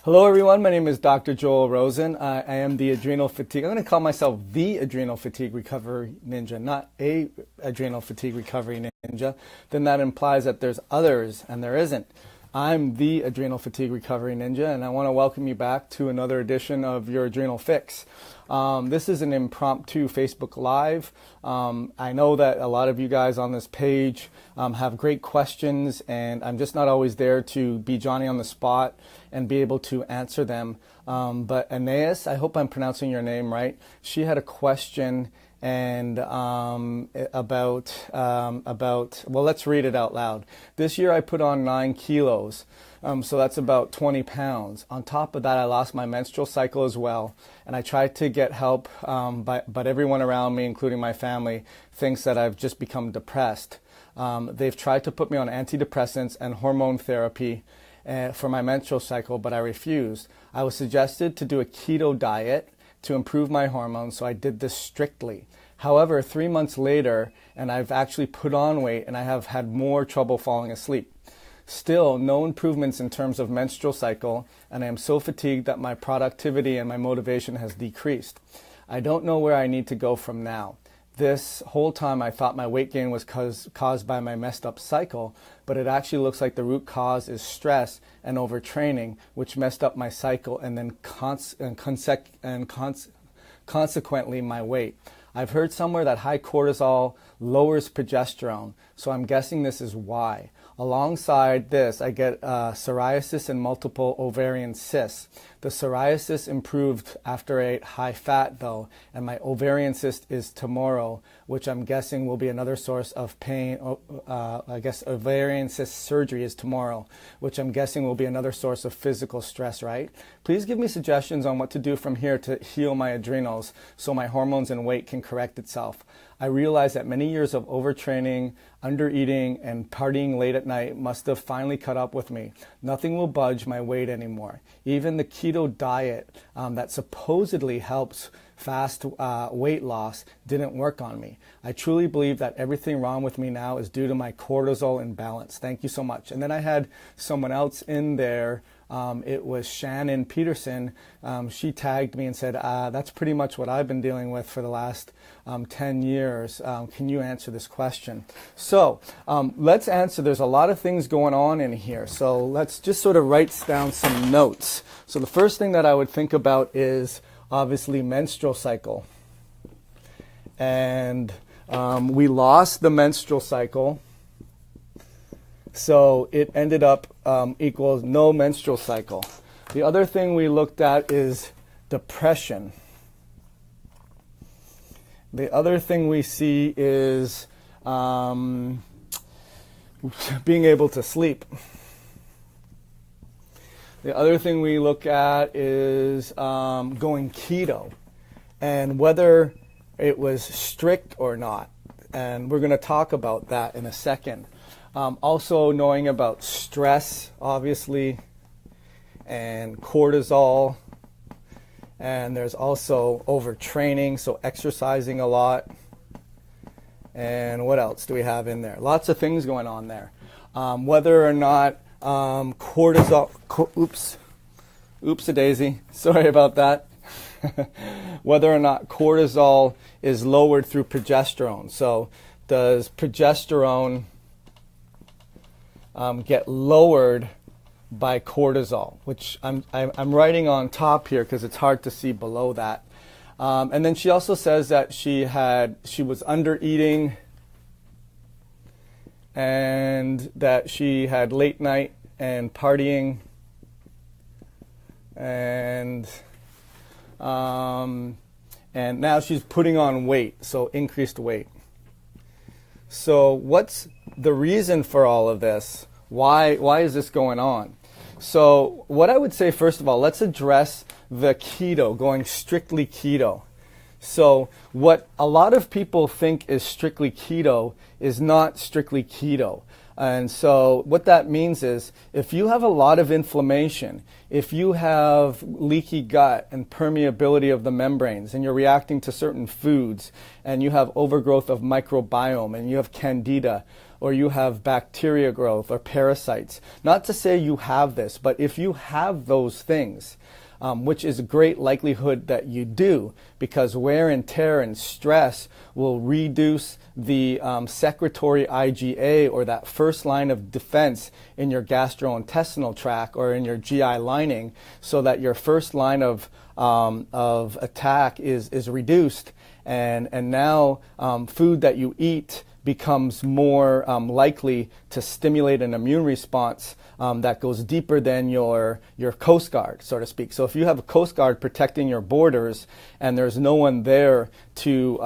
Hello everyone, my name is Dr. Joel Rosen. I am the adrenal fatigue. I'm going to call myself the adrenal fatigue recovery ninja, not a adrenal fatigue recovery ninja. Then that implies that there's others, and there isn't. I'm the adrenal fatigue recovery ninja, and I want to welcome you back to another edition of your Adrenal Fix. This is an impromptu Facebook Live. I know that a lot of you guys on this page have great questions, and I'm just not always there to be Johnny on the spot and be able to answer them. But Aeneas, I hope I'm pronouncing your name right, she had a question and about, well, let's read it out loud. This year I put on 9 kilos. So that's about 20 pounds. On top of that, I lost my menstrual cycle as well. And I tried to get help, but everyone around me, including my family, thinks that I've just become depressed. They've tried to put me on antidepressants and hormone therapy for my menstrual cycle, but I refused. I was suggested to do a keto diet to improve my hormones, so I did this strictly. However, 3 months later, and I've actually put on weight, and I have had more trouble falling asleep. Still, no improvements in terms of menstrual cycle, and I am so fatigued that my productivity and my motivation has decreased. I don't know where I need to go from now. This whole time I thought my weight gain was caused by my messed up cycle, but it actually looks like the root cause is stress and overtraining, which messed up my cycle and then consequently my weight. I've heard somewhere that high cortisol lowers progesterone, so I'm guessing this is why. Alongside this, I get psoriasis and multiple ovarian cysts. The psoriasis improved after I ate high fat though, and my ovarian cyst is tomorrow, which I'm guessing will be another source of pain. I guess ovarian cyst surgery is tomorrow, which I'm guessing will be another source of physical stress, right? Please give me suggestions on what to do from here to heal my adrenals so my hormones and weight can correct itself. I realize that many years of overtraining, undereating, and partying late at night must have finally caught up with me. Nothing will budge my weight anymore. Even the keto diet that supposedly helps fast weight loss didn't work on me. I truly believe that everything wrong with me now is due to my cortisol imbalance. Thank you so much. And then I had someone else in there. It was Shannon Peterson. She tagged me and said, that's pretty much what I've been dealing with for the last 10 years. Can you answer this question? So let's answer. There's a lot of things going on in here. So let's just sort of write down some notes. So the first thing that I would think about is obviously menstrual cycle. And we lost the menstrual cycle. So it ended up equals no menstrual cycle. The other thing we looked at is depression. The other thing we see is being able to sleep. The other thing we look at is going keto and whether it was strict or not. And we're going to talk about that in a second. Also knowing about stress, obviously, and cortisol. And there's also overtraining, so exercising a lot. And what else do we have in there? Lots of things going on there. Whether or not cortisol, oops-a-daisy, sorry about that. Whether or not cortisol is lowered through progesterone. So does progesterone get lowered by cortisol, which I'm writing on top here because it's hard to see below that. And then she also says that she was under eating and that she had late night and partying and now she's putting on weight, so increased weight. So what's the reason for all of this? Why is this going on? So what I would say, first of all, let's address the keto, going strictly keto. So what a lot of people think is strictly keto is not strictly keto. And so what that means is if you have a lot of inflammation, if you have leaky gut and permeability of the membranes and you're reacting to certain foods and you have overgrowth of microbiome and you have candida, or you have bacteria growth or parasites. Not to say you have this, but if you have those things, which is a great likelihood that you do, because wear and tear and stress will reduce the secretory IgA, or that first line of defense in your gastrointestinal tract or in your GI lining, so that your first line of attack is reduced, and now food that you eat becomes more likely to stimulate an immune response that goes deeper than your Coast Guard, so to speak. So if you have a Coast Guard protecting your borders and there's no one there to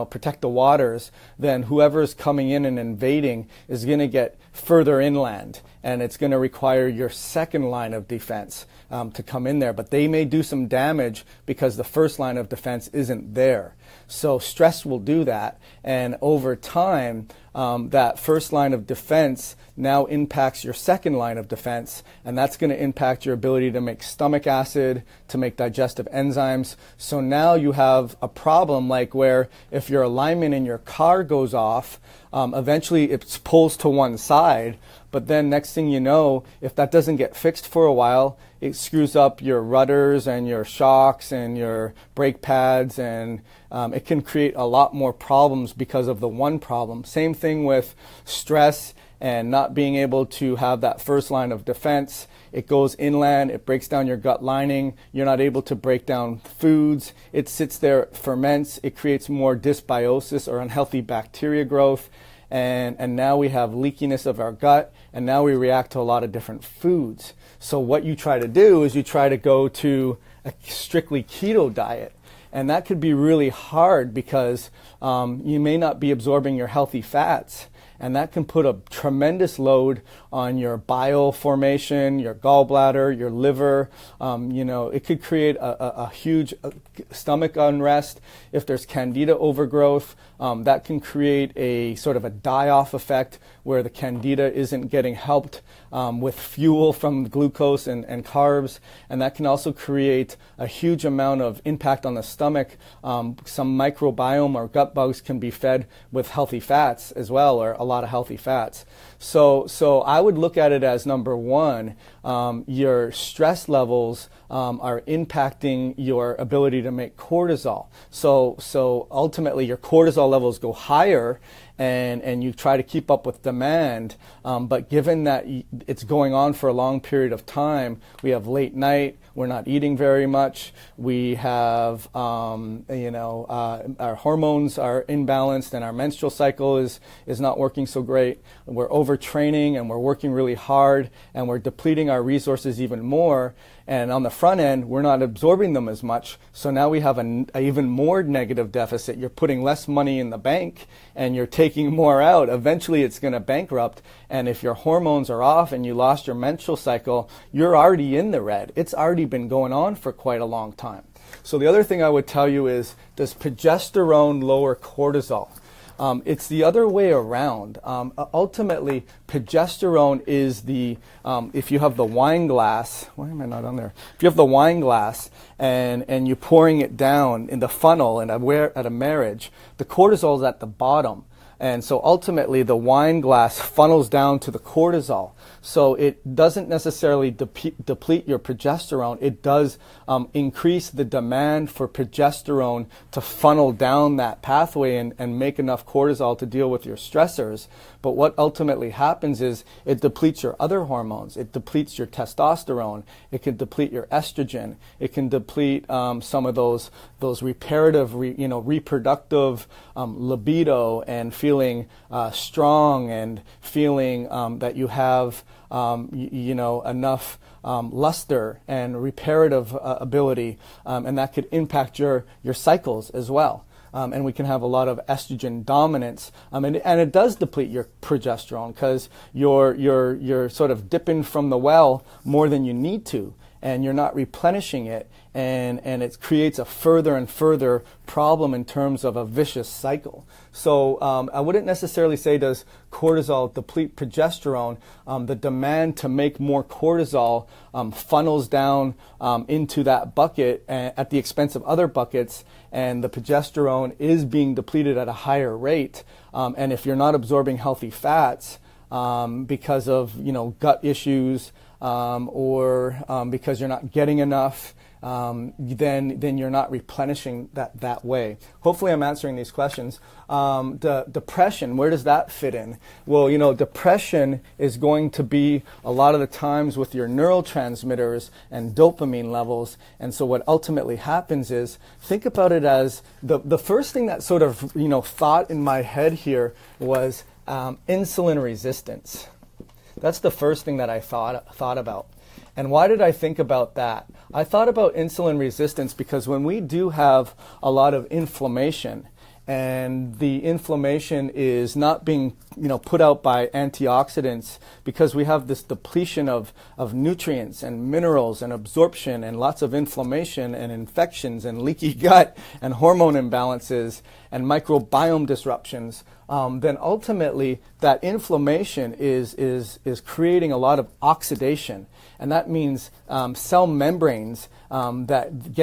protect the waters, then whoever's coming in and invading is going to get further inland, and it's going to require your second line of defense to come in there. But they may do some damage because the first line of defense isn't there. So stress will do that, and over time, that first line of defense now impacts your second line of defense, and that's going to impact your ability to make stomach acid, to make digestive enzymes. So now you have a problem like where if your alignment in your car goes off, eventually it pulls to one side, but then next thing you know, if that doesn't get fixed for a while, it screws up your rudders and your shocks and your brake pads, and it can create a lot more problems because of the one problem. Same thing with stress and not being able to have that first line of defense. It goes inland, it breaks down your gut lining, you're not able to break down foods, it sits there, it ferments, it creates more dysbiosis or unhealthy bacteria growth, and now we have leakiness of our gut, and now we react to a lot of different foods. So what you try to do is you try to go to a strictly keto diet, and that could be really hard because you may not be absorbing your healthy fats, and that can put a tremendous load on your bile formation, your gallbladder, your liver. It could create a huge stomach unrest. If there's candida overgrowth, that can create a sort of a die-off effect where the candida isn't getting helped with fuel from glucose and carbs, and that can also create a huge amount of impact on the stomach. Some microbiome or gut bugs can be fed with healthy fats as well, or a lot of healthy fats. So I would look at it as, number one, your stress levels are impacting your ability to make cortisol. So ultimately your cortisol levels go higher, and you try to keep up with demand, but given that it's going on for a long period of time, we have late night, we're not eating very much, we have, our hormones are imbalanced, and our menstrual cycle is not working so great, we're overtraining, and we're working really hard, and we're depleting our resources even more, and on the front end, we're not absorbing them as much, so now we have an even more negative deficit. You're putting less money in the bank, and you're taking more out. Eventually, it's going to bankrupt, and if your hormones are off and you lost your menstrual cycle, you're already in the red. It's already been going on for quite a long time. So the other thing I would tell you is, does progesterone lower cortisol? It's the other way around. Ultimately, progesterone is the, if you have the wine glass, why am I not on there? If you have the wine glass and you're pouring it down in the funnel at a marriage, the cortisol is at the bottom. And so ultimately, the wine glass funnels down to the cortisol. So it doesn't necessarily deplete your progesterone. It does increase the demand for progesterone to funnel down that pathway and make enough cortisol to deal with your stressors. But what ultimately happens is it depletes your other hormones. It depletes your testosterone. It can deplete your estrogen. It can deplete some of those reparative, reproductive libido, and feeling strong, and feeling that you have enough luster and reparative ability, and that could impact your cycles as well. And we can have a lot of estrogen dominance, and it does deplete your progesterone because you're sort of dipping from the well more than you need to. and you're not replenishing it, and it creates a further and further problem in terms of a vicious cycle. So I wouldn't necessarily say does cortisol deplete progesterone. The demand to make more cortisol funnels down into that bucket at the expense of other buckets, and the progesterone is being depleted at a higher rate. And if you're not absorbing healthy fats because of gut issues or because you're not getting enough, then you're not replenishing that way. Hopefully I'm answering these questions. The depression, where does that fit in? Well, depression is going to be a lot of the times with your neurotransmitters and dopamine levels. And so what ultimately happens is, think about it as the first thing that sort of, thought in my head here was insulin resistance. That's the first thing that I thought about. And why did I think about that? I thought about insulin resistance because when we do have a lot of inflammation, and the inflammation is not being put out by antioxidants because we have this depletion of nutrients and minerals and absorption and lots of inflammation and infections and leaky gut and hormone imbalances and microbiome disruptions, then ultimately that inflammation is creating a lot of oxidation. And that means cell membranes that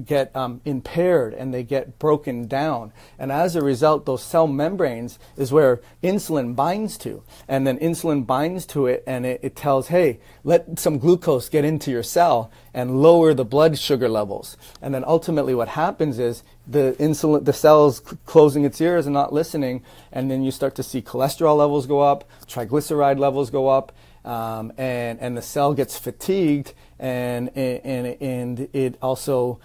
get impaired and they get broken down. And as a result, those cell membranes is where insulin binds to. And then insulin binds to it and it tells, hey, let some glucose get into your cell and lower the blood sugar levels. And then ultimately what happens is the cell's closing its ears and not listening. And then you start to see cholesterol levels go up, triglyceride levels go up, and the cell gets fatigued, and it also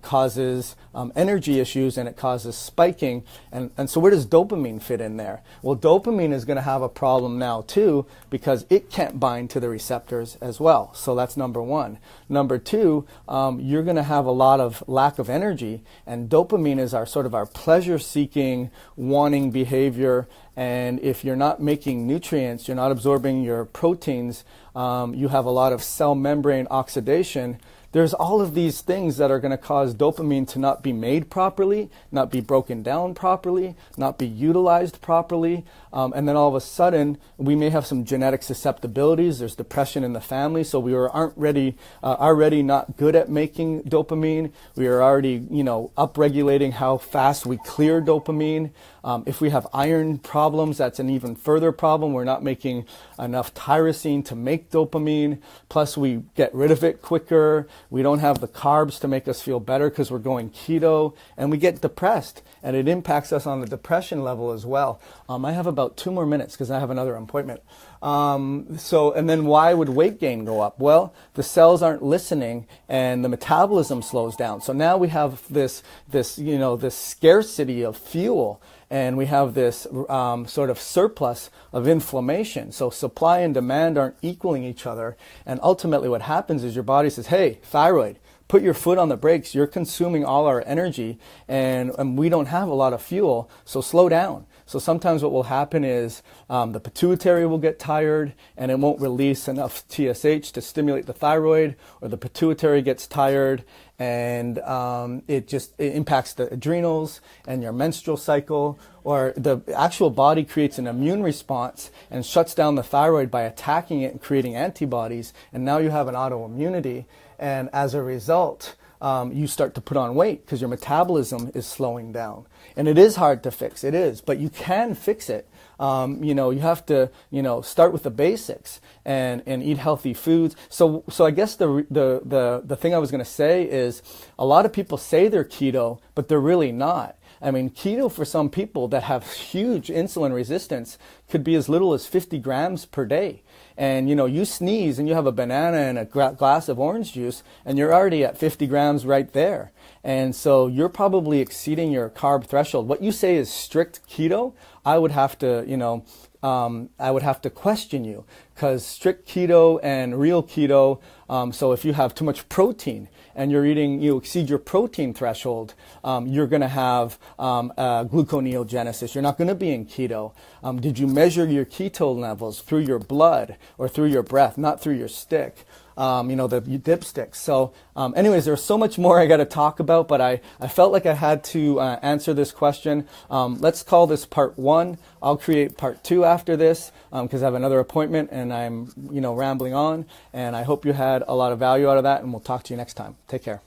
causes energy issues, and it causes spiking. And so where does dopamine fit in there? Well, dopamine is going to have a problem now too because it can't bind to the receptors as well. So that's number one. Number two, you're going to have a lot of lack of energy, and dopamine is our pleasure-seeking, wanting behavior. And if you're not making nutrients, you're not absorbing your proteins, you have a lot of cell membrane oxidation. There's all of these things that are going to cause dopamine to not be made properly, not be broken down properly, not be utilized properly. And then all of a sudden, we may have some genetic susceptibilities. There's depression in the family, so we aren't already not good at making dopamine. We are already, upregulating how fast we clear dopamine. If we have iron problems, that's an even further problem. We're not making enough tyrosine to make dopamine. Plus, we get rid of it quicker. We don't have the carbs to make us feel better because we're going keto, and we get depressed, and it impacts us on the depression level as well. I have about 2 more minutes because I have another appointment. And then why would weight gain go up? Well, the cells aren't listening and the metabolism slows down. So now we have this scarcity of fuel, and we have this sort of surplus of inflammation. So supply and demand aren't equaling each other. And ultimately what happens is your body says, hey, thyroid, put your foot on the brakes. You're consuming all our energy, and we don't have a lot of fuel, so slow down. So sometimes what will happen is the pituitary will get tired and it won't release enough TSH to stimulate the thyroid, or the pituitary gets tired and it impacts the adrenals and your menstrual cycle, or the actual body creates an immune response and shuts down the thyroid by attacking it and creating antibodies, and now you have an autoimmunity, and as a result, you start to put on weight because your metabolism is slowing down. And it is hard to fix, it is, but you can fix it. You have to, start with the basics and eat healthy foods. So I guess the thing I was going to say is a lot of people say they're keto, but they're really not. I mean, keto for some people that have huge insulin resistance could be as little as 50 grams per day. And, you sneeze and you have a banana and a glass of orange juice and you're already at 50 grams right there. And so you're probably exceeding your carb threshold. What you say is strict keto, I would have to question you, because strict keto and real keto, so if you have too much protein and you exceed your protein threshold, you're going to have gluconeogenesis. You're not going to be in keto. Did you measure your ketone levels through your blood or through your breath, not through your stick? the dipsticks. So anyways, there's so much more I got to talk about, but I felt like I had to answer this question. Let's call this part 1. I'll create part 2 after this because I have another appointment and I'm rambling on, and I hope you had a lot of value out of that, and we'll talk to you next time. Take care.